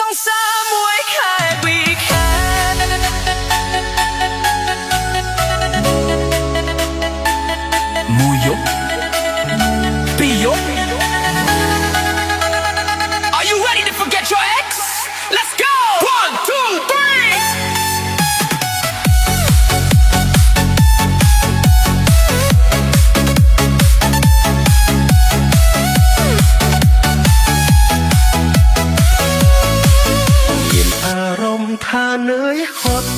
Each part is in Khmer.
ងសាមួយខែពីរខែមួយយប់ពីរយប់ Are you ready to forget your ex? Let's go! 1, 2, 3ថានឿយហត់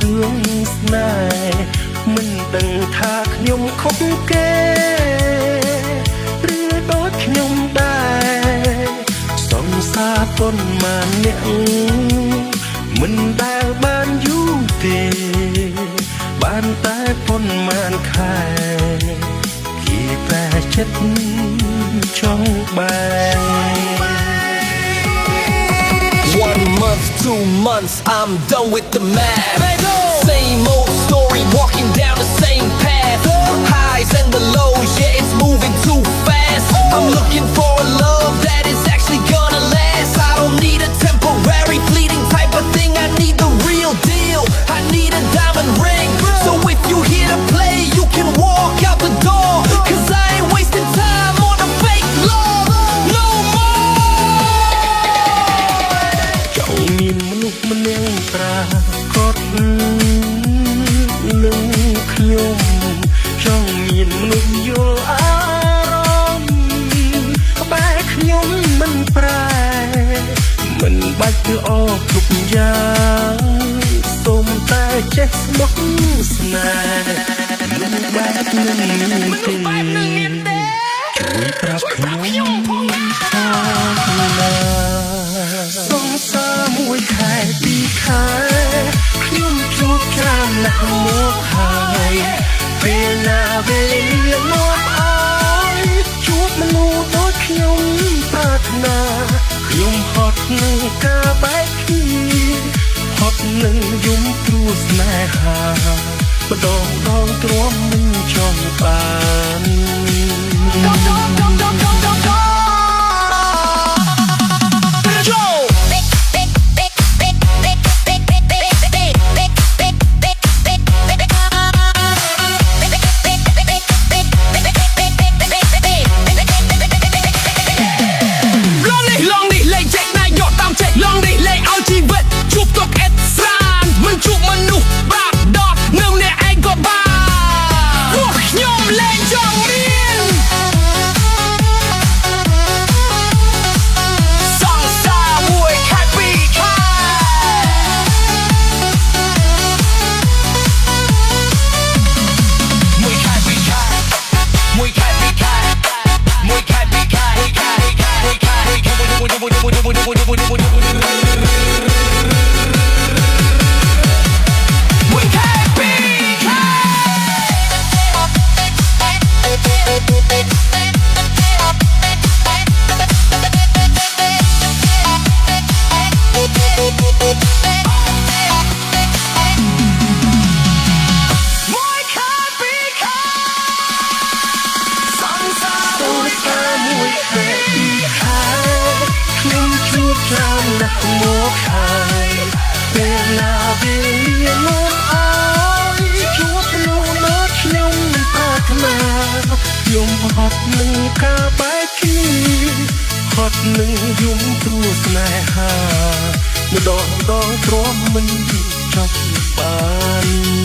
រឿងស្នេហ៍មិនដឹងថាខ្ញុំខុសគេឬដូចខ្ញុំដែរសង្សារប៉ុន្មានអ្នកមិនដែលបានយូរទេបានតែប៉ុន្មានខែគេប្រែចិត្តចង់បែរ1 month, 2 months, I'm done with the math. Same old story, walking down the same path. Highs and the lows, yeah, it's moving too fast. I'm looking for a love that is actually gonna last. I don't need a temporary, fleeting type of thing. I need the real deal. I need a diamond ring. So if you here to play, you can walk out the door. Cause I ain't wasting time on a fake love no more. មានមនុស្សម្នាក់ប្រាកដនឹងខ្ញុំចង់មានមនុស្សយល់អារម្មណ៍បែរខ្ញុំមិនប្រែមិនបាច់ទៅអរគ្រប់យ៉ាងសូមតែចេះស្មោះស្នេហ៍បែបនឹងមានទេជួយប្រាប់ខ្ញុំថាណាសង្សារមួយខែពីរខែខ្ញុំជួបច្រើនណាស់មកហើយពេលណាវេលាមកអើយជួបមនុស្សដូចខ្ញុំប្រាថ្នាខ្ញុំហត់នឹងការបែកគ្នាហត់នឹងយំព្រោះស្នេហាម្ដងទ្រាំមិនចង់បានមកហើយពេលណាវេលាមកអើយជួបមនុស្សដូចខ្ញុំប្រាថ្នាខ្ញុំហត់នឹងការបែកគ្នាហត់នឹងយំព្រោះស្នេហាម្ដងទ្រាំមិនចប់បាន